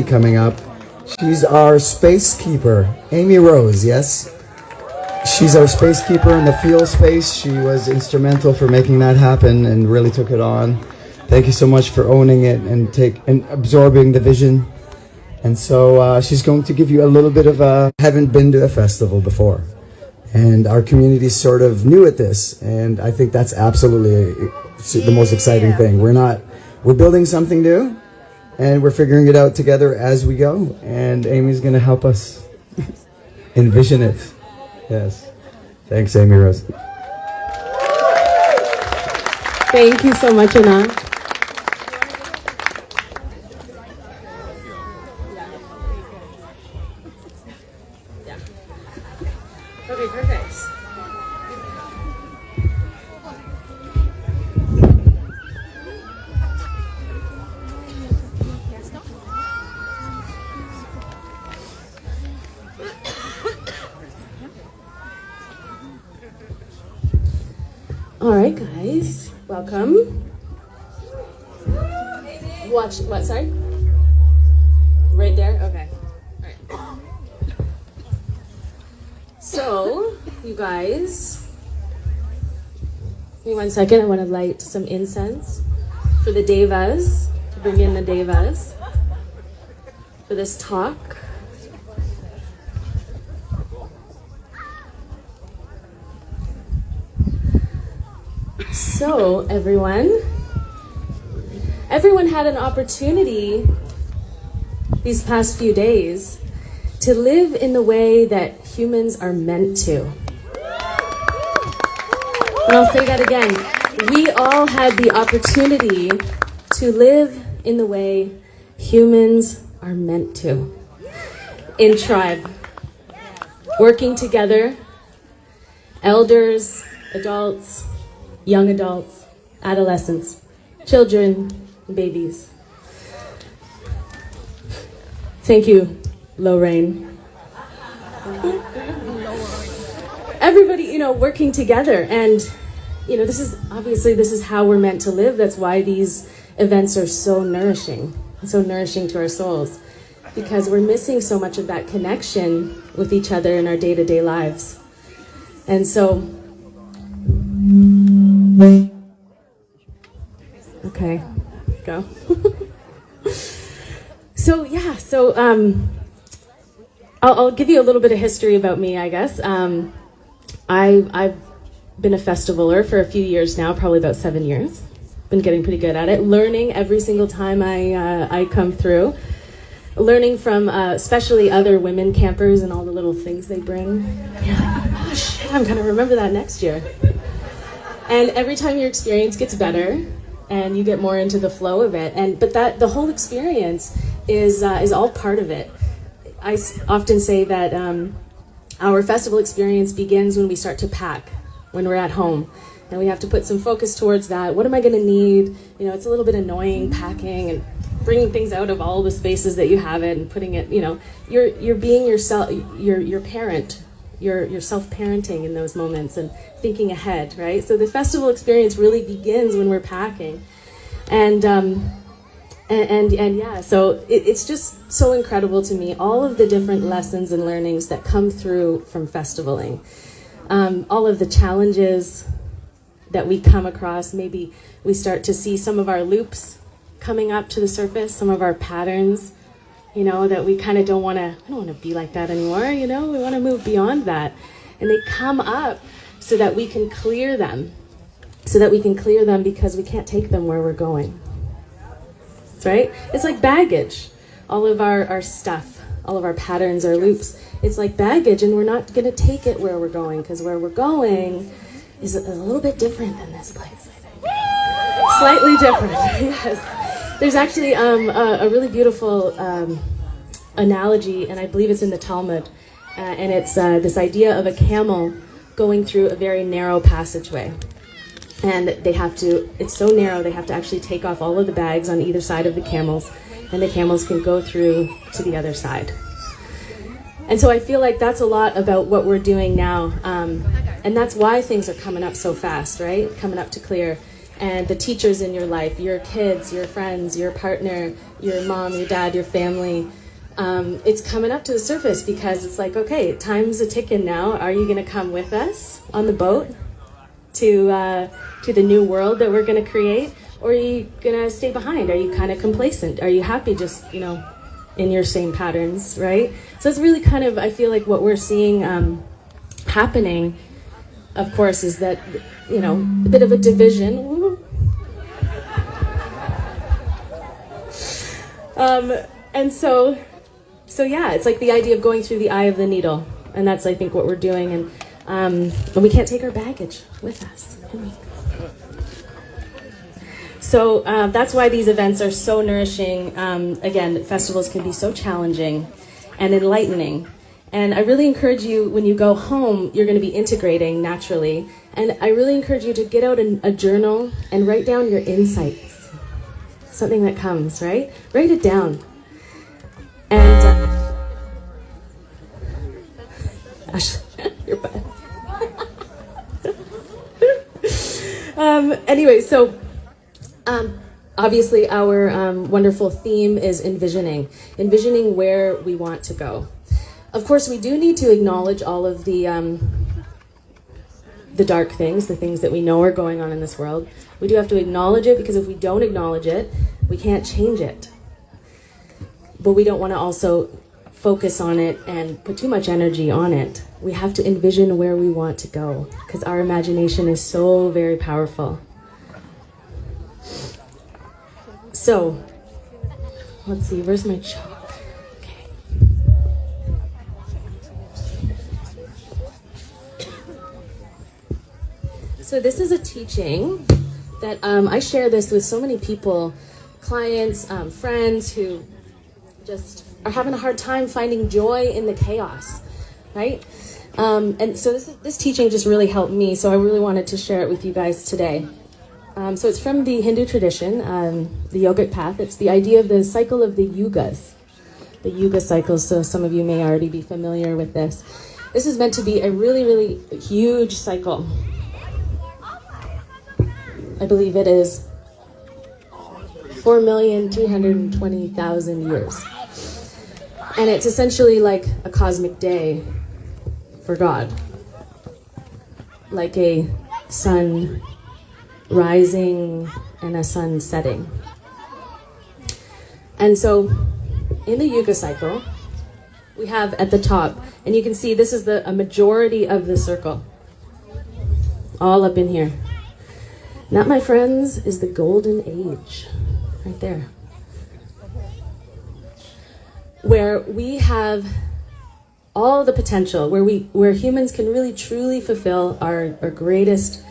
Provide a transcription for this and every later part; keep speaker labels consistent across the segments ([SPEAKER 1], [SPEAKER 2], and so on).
[SPEAKER 1] coming up. She's our space keeper, Amy Rose, yes? She's our space keeper in the field space. She was instrumental for making that happen and really took it on. Thank you so much for owning it and absorbing the vision. And so she's going to give you a little bit of a, haven't been to a festival before. And our community is sort of new at this. And I think that's absolutely the most exciting thing. We're building something new and we're figuring it out together as we go. And Amy's going to help us envision it. Yes. Thanks, Amy Rose.
[SPEAKER 2] Thank you so much, Anna. Okay, perfect. All right, guys, welcome. Watch, what, sorry? Right there? Okay. All right. So, you guys, give me 1 second. I want to light some incense for the devas, to bring in the devas for this talk. So, everyone had an opportunity these past few days to live in the way that humans are meant to. And I'll say that again. We all had the opportunity to live in the way humans are meant to. In tribe, working together, elders, adults, young adults, adolescents, children, babies. Thank you, Lorraine. Everybody, working together. And, this is how we're meant to live. That's why these events are so nourishing to our souls, because we're missing so much of that connection with each other in our day-to-day lives. And so, okay, go. So I'll give you a little bit of history about me, I guess. I've been a festivaler for a few years now, probably about 7 years. Been getting pretty good at it, learning every single time I come through. Learning from especially other women campers and all the little things they bring. You're like, oh shit, I'm gonna remember that next year. And every time your experience gets better and you get more into the flow of it, but the whole experience is all part of it. I often say that our festival experience begins when we start to pack, when we're at home. And we have to put some focus towards that. What am I gonna need? It's a little bit annoying packing and bringing things out of all the spaces that you have it and putting it, you're being yourself, your parent, you're self-parenting in those moments and thinking ahead, right? So the festival experience really begins when we're packing. And yeah, so it's just so incredible to me, all of the different lessons and learnings that come through from festivaling. All of the challenges that we come across, maybe we start to see some of our loops coming up to the surface, some of our patterns, that we kind of I don't want to be like that anymore, we want to move beyond that. And they come up so that we can clear them, because we can't take them where we're going. That's right? It's like baggage. All of our stuff, all of our patterns, our loops, it's like baggage, and we're not going to take it where we're going, because where we're going is a little bit different than this place. Slightly different, yes. There's actually a really beautiful analogy, and I believe it's in the Talmud, and it's this idea of a camel going through a very narrow passageway. And it's so narrow, they have to actually take off all of the bags on either side of the camels, and the camels can go through to the other side. And so I feel like that's a lot about what we're doing now, and that's why things are coming up so fast, right? Coming up to clear. and the teachers in your life, your kids, your friends, your partner, your mom, your dad, your family. It's coming up to the surface because it's like, okay, time's a ticking now. Are you going to come with us on the boat to the new world that we're going to create? Or are you going to stay behind? Are you kind of complacent? Are you happy just, in your same patterns, right? So it's really kind of, I feel like what we're seeing happening, of course, is that, a bit of a division. And so yeah, it's like the idea of going through the eye of the needle. And that's, I think, what we're doing. And we can't take our baggage with us, can we? So that's why these events are so nourishing. Again, festivals can be so challenging and enlightening. And I really encourage you, when you go home, you're going to be integrating naturally. And I really encourage you to get out a journal and write down your insights. Something that comes, right? Write it down. And you're bad. Anyway, so obviously our wonderful theme is envisioning where we want to go. Of course, we do need to acknowledge all of the dark things, the things that we know are going on in this world. We do have to acknowledge it, because if we don't acknowledge it, we can't change it. But we don't want to also focus on it and put too much energy on it. We have to envision where we want to go, because our imagination is so very powerful. So, let's see, where's my chalk? Okay. So this is a teaching that I share this with so many people, clients, friends who just are having a hard time finding joy in the chaos, right? And so this teaching just really helped me, so I really wanted to share it with you guys today. So it's from the Hindu tradition, the yogic path. It's the idea of the cycle of the Yugas, the Yuga cycles, so some of you may already be familiar with this. This is meant to be a really, really huge cycle. I believe it is 4,320,000 years. And it's essentially like a cosmic day for God. Like a sun rising and a sun setting. And so in the Yuga cycle, we have at the top, and you can see this is a majority of the circle, all up in here. That, my friends, is the golden age, right there. Where we have all the potential, where humans can really truly fulfill our greatest,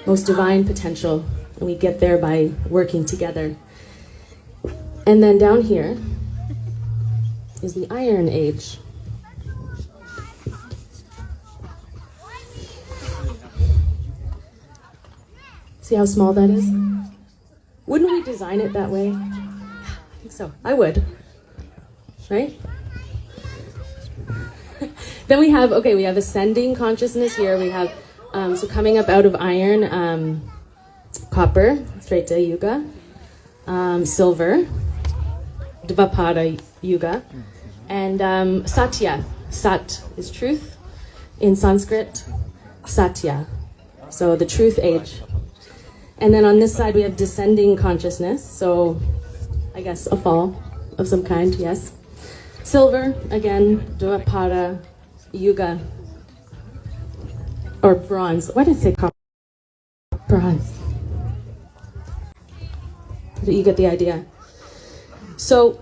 [SPEAKER 2] most divine potential, and we get there by working together. And then down here is the Iron Age. See how small that is? Wouldn't we design it that way? I think so. I would. Right? Then we have ascending consciousness here. We have, so coming up out of iron, copper, Treta Yuga, silver, Dvapara Yuga, and Satya. Sat is truth. In Sanskrit, Satya. So the truth age. And then on this side we have descending consciousness, so I guess a fall of some kind, yes. Silver, again, Dvapara Yuga, or bronze. Why did I say copper? Bronze. You get the idea. So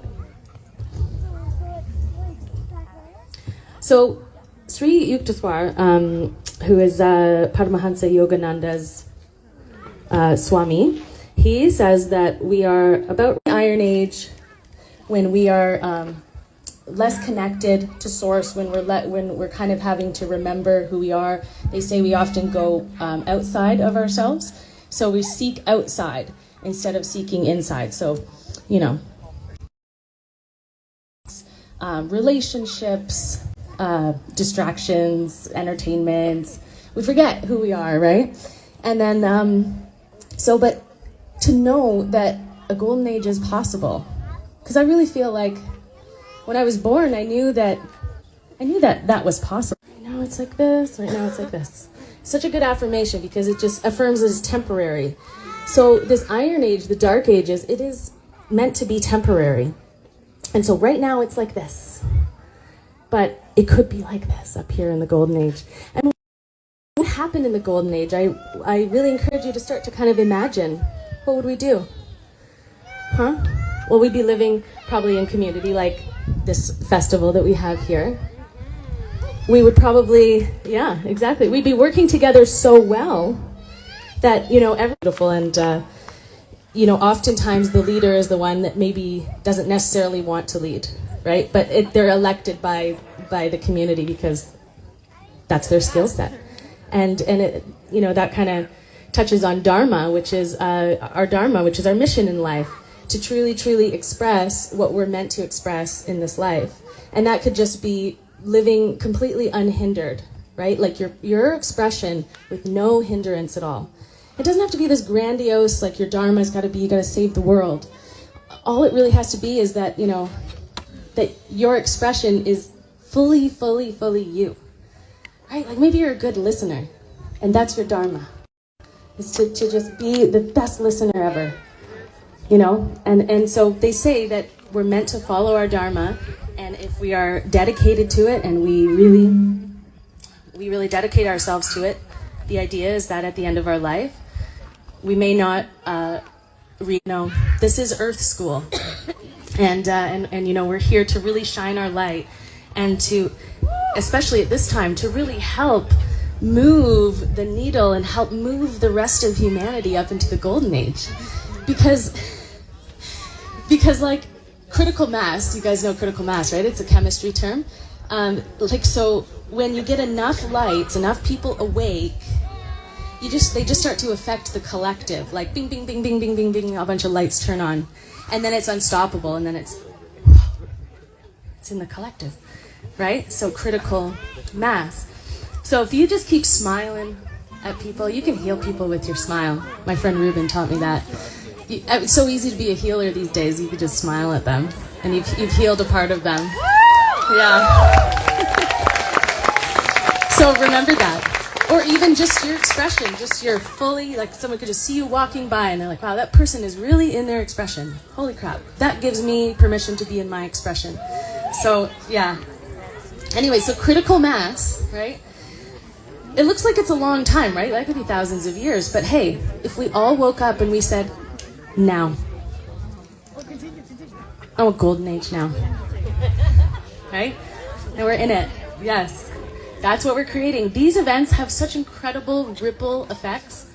[SPEAKER 2] Sri Yukteswar, who is Paramahansa Yogananda's Swami, he says that we are about the Iron Age when we are less connected to Source, when we're kind of having to remember who we are. They say we often go outside of ourselves, so we seek outside instead of seeking inside. So, relationships, distractions, entertainment, we forget who we are, right? And then, but to know that a golden age is possible. Because I really feel like when I was born, I knew that that was possible. Right now it's like this, right now it's like this. Such a good affirmation because it just affirms it as temporary. So this Iron Age, the Dark Ages, it is meant to be temporary. And so right now it's like this. But it could be like this up here in the Golden Age. And what happened in the Golden Age? I really encourage you to start to kind of imagine, what would we do? Huh? Well, we'd be living probably in community like this festival that we have here. We would probably, yeah, exactly. We'd be working together so well that, you know, every beautiful and, you know, oftentimes the leader is the one that maybe doesn't necessarily want to lead, right? But they're elected by the community because that's their skill set. And it, you know, that kind of touches on Dharma, which is our Dharma, which is our mission in life, to truly express what we're meant to express in this life. And that could just be living completely unhindered, right? Like your expression with no hindrance at all. It doesn't have to be this grandiose, like your Dharma's got to be, you got to save the world. All it really has to be is that, you know, that your expression is fully you, right? Like maybe you're a good listener, and that's your Dharma, is to just be the best listener ever, you know? And so they say that we're meant to follow our Dharma, and if we are dedicated to it and we really dedicate ourselves to it, the idea is that at the end of our life, we may not no, this is Earth School, and you know, we're here to really shine our light, and to, especially at this time, to really help move the needle and help move the rest of humanity up into the Golden Age, because like critical mass, you guys know critical mass, right? It's a chemistry term. Like, so when you get enough lights, enough people awake, they just start to affect the collective, like bing, bing, bing, bing, bing, bing, bing, a bunch of lights turn on, and then it's unstoppable, and then it's in the collective, right? So critical mass. So if you just keep smiling at people, you can heal people with your smile. My friend Ruben taught me that. It's so easy to be a healer these days. You could just smile at them, and you've healed a part of them. Yeah. So remember that. Or even just your expression, just your fully, like someone could just see you walking by and they're like, wow, that person is really in their expression. Holy crap. That gives me permission to be in my expression. So, yeah. Anyway, so critical mass, right? It looks like it's a long time, right? That could be thousands of years. But hey, if we all woke up and we said, now. Oh, a golden age now. Right? And we're in it. Yes. That's what we're creating. These events have such incredible ripple effects.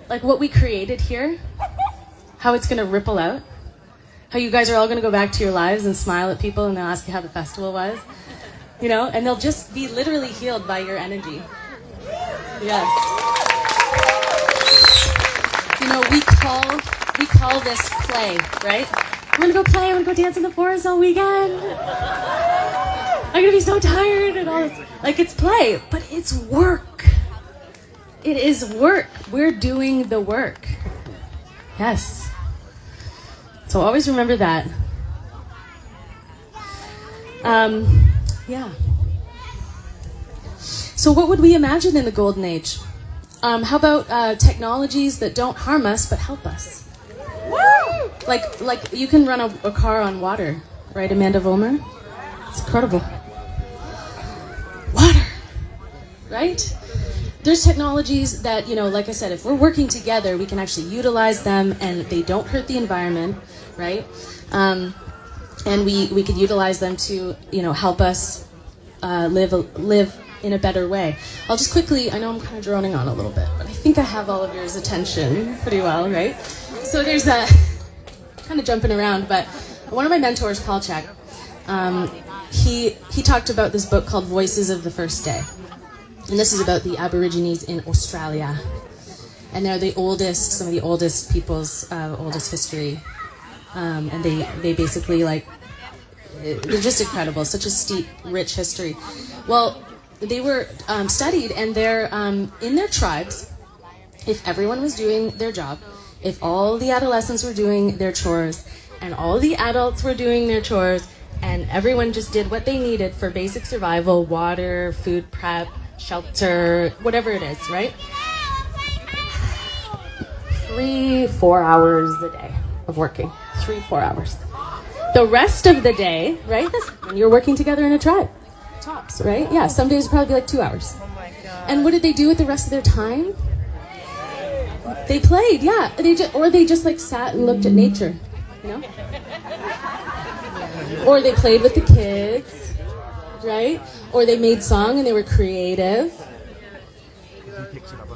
[SPEAKER 2] Like what we created here, how it's going to ripple out. How you guys are all going to go back to your lives and smile at people and they'll ask you how the festival was. You know, and they'll just be literally healed by your energy. Yes. You know, we call this play, right? I'm going to go play, I'm going to go dance in the forest all weekend. I'm going to be so tired and all this. Like, it's play, but it's work. It is work. We're doing the work. Yes. So always remember that. Yeah. So what would we imagine in the Golden Age? How about technologies that don't harm us but help us? Woo! Like you can run a car on water, right, Amanda Vollmer? It's incredible. Water, right? There's technologies that, you know, like I said, if we're working together, we can actually utilize them and they don't hurt the environment, right? And we could utilize them to, you know, help us live in a better way. I'll just quickly, I know I'm kind of droning on a little bit, but I think I have all of yours attention pretty well, right? So there's a, kind of jumping around, but one of my mentors, Paul Check, he talked about this book called Voices of the First Day. And this is about the Aborigines in Australia. And they're the oldest, some of the oldest people's, oldest history. And they basically, like, they're just incredible, such a steep, rich history. Well, they were studied, and they're in their tribes, if everyone was doing their job, if all the adolescents were doing their chores and all the adults were doing their chores and everyone just did what they needed for basic survival, water, food prep, shelter, whatever it is, right? 3-4 hours a day of working. 3-4 hours. The rest of the day, right? That's when you're working together in a tribe. Tops, right? Yeah, some days probably like 2 hours.
[SPEAKER 3] Oh my God.
[SPEAKER 2] And what did they do with the rest of their time? They played, yeah. They just like sat and looked at nature, you know? Or they played with the kids, right? Or they made song and they were creative,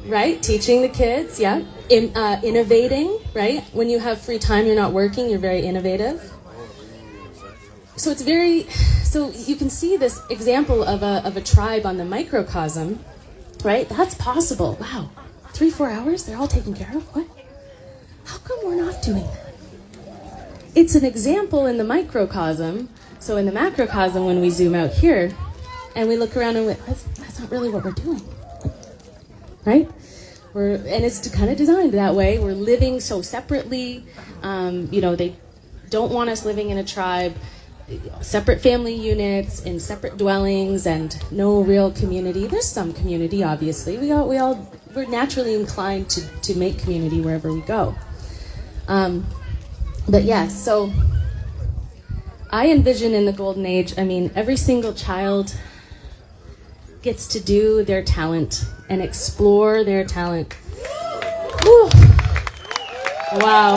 [SPEAKER 2] right? Teaching the kids, yeah. Innovating, right? When you have free time, you're not working, you're very innovative. So so you can see this example of a tribe on the microcosm, right? That's possible. Wow. 3-4 hours, they're all taken care of? What? How come we're not doing that? It's an example in the microcosm. So in the macrocosm, when we zoom out here and we look around and that's not really what we're doing, right? And it's kind of designed that way. We're living so separately. They don't want us living in a tribe, separate family units, in separate dwellings, and no real community. There's some community, obviously. We're naturally inclined to make community wherever we go. But yeah, so I envision in the golden age, every single child gets to do their talent and explore their talent. Whew. Wow.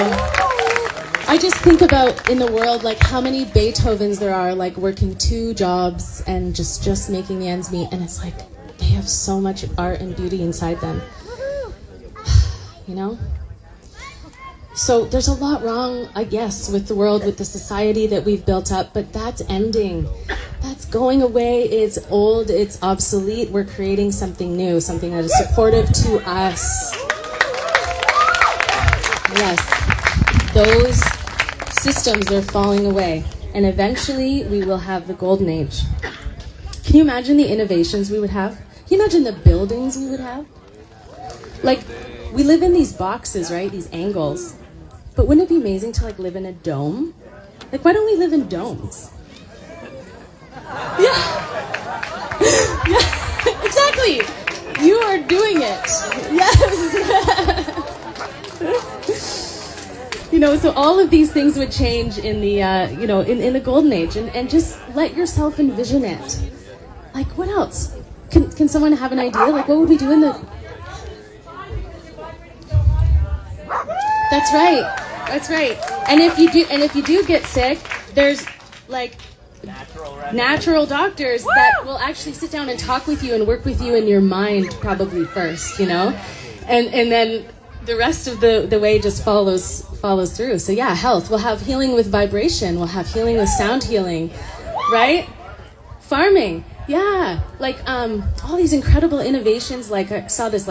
[SPEAKER 2] I just think about in the world, like how many Beethovens there are, like working 2 jobs and just making the ends meet. And it's like, they have so much art and beauty inside them. You know? So there's a lot wrong, I guess, with the world, with the society that we've built up, but that's ending. That's going away. It's old. It's obsolete. We're creating something new, something that is supportive to us. Yes, those systems are falling away, and eventually we will have the golden age. Can you imagine the innovations we would have? Can you imagine the buildings we would have? Like, we live in these boxes, right? These angles. But wouldn't it be amazing to live in a dome? Like, why don't we live in domes? Yeah. Yeah, exactly. You are doing it. Yes. So all of these things would change in the, in the golden age, and just let yourself envision it. Like, what else? Can someone have an idea? Like, what would we do in the... That's right. And if you do get sick, there's natural doctors that will actually sit down and talk with you and work with you in your mind probably first, and then the rest of the way just follows through. So yeah, health. We'll have healing with vibration. We'll have healing with sound healing, right? Farming. Yeah, all these incredible innovations. I saw this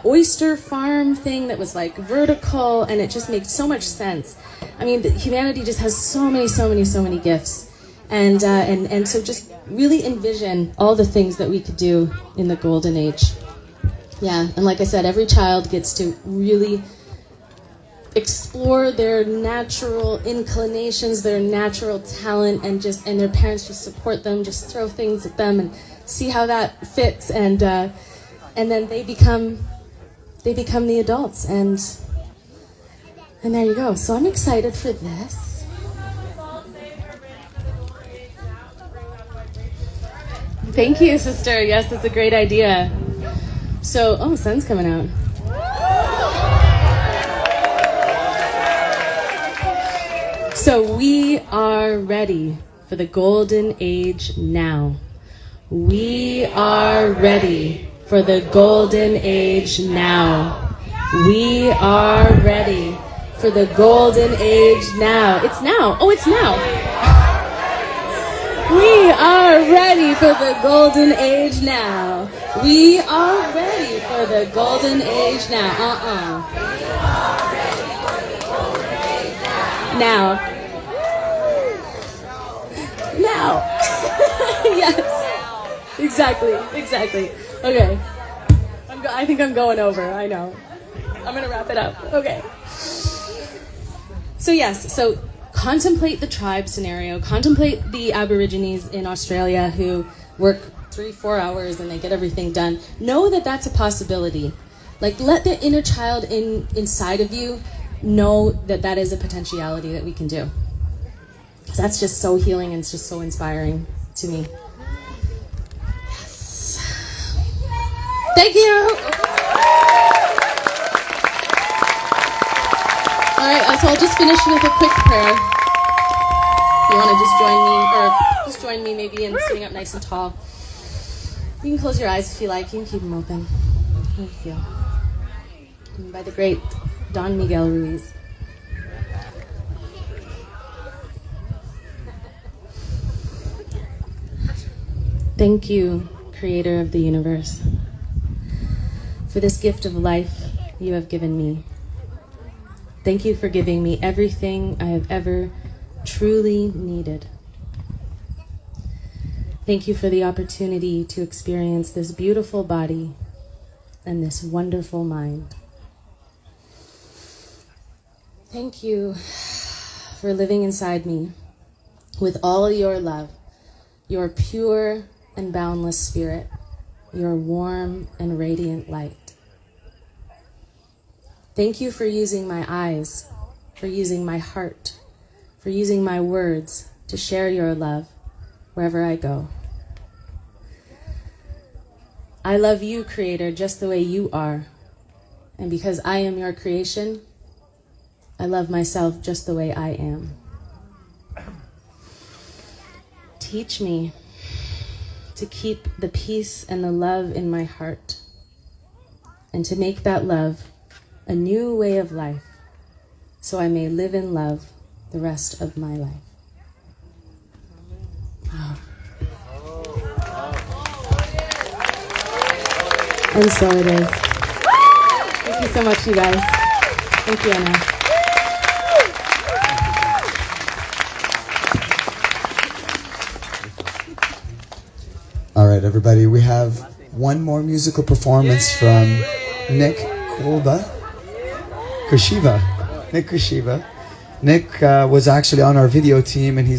[SPEAKER 2] oyster farm thing that was vertical, and it just makes so much sense. Humanity just has so many gifts, and so just really envision all the things that we could do in the golden age. Yeah, and like I said, every child gets to really explore their natural inclinations, their natural talent, and their parents just support them, just throw things at them and see how that fits, and then they become the adults, and there you go. So I'm excited for this. Thank you, sister. Yes, that's a great idea. So, sun's coming out. So we are ready for the golden age now. We are ready for the golden age now. We are ready for the golden age now. It's now. Oh, it's now. We are ready for the golden age now. We are ready for the golden age now. Now. Yes. Exactly. Okay. I think I'm going over. I know. I'm gonna wrap it up. Okay. So yes, so contemplate the tribe scenario. Contemplate the Aborigines in Australia who work 3-4 hours and they get everything done. Know that that's a possibility. Like, let the inner child inside of you know that that is a potentiality that we can do. So that's just so healing and it's just so inspiring to me. Yes. Thank you. All right, so I'll just finish with a quick prayer. If you want to just join me maybe in sitting up nice and tall. You can close your eyes if you like. You can keep them open. How do you feel? By the great Don Miguel Ruiz. Thank you, Creator of the universe, for this gift of life you have given me. Thank you for giving me everything I have ever truly needed. Thank you for the opportunity to experience this beautiful body and this wonderful mind. Thank you for living inside me with all your love, your pure and boundless spirit, your warm and radiant light. Thank you for using my eyes, for using my heart, for using my words to share your love wherever I go. I love you, Creator, just the way you are. And because I am your creation, I love myself just the way I am. Teach me to keep the peace and the love in my heart, and to make that love a new way of life, so I may live in love the rest of my life. Wow. And so it is. Thank you so much, you guys. Thank you, Anna.
[SPEAKER 1] All right, everybody, we have one more musical performance from Nick Kushiva. Nick was actually on our video team, and he's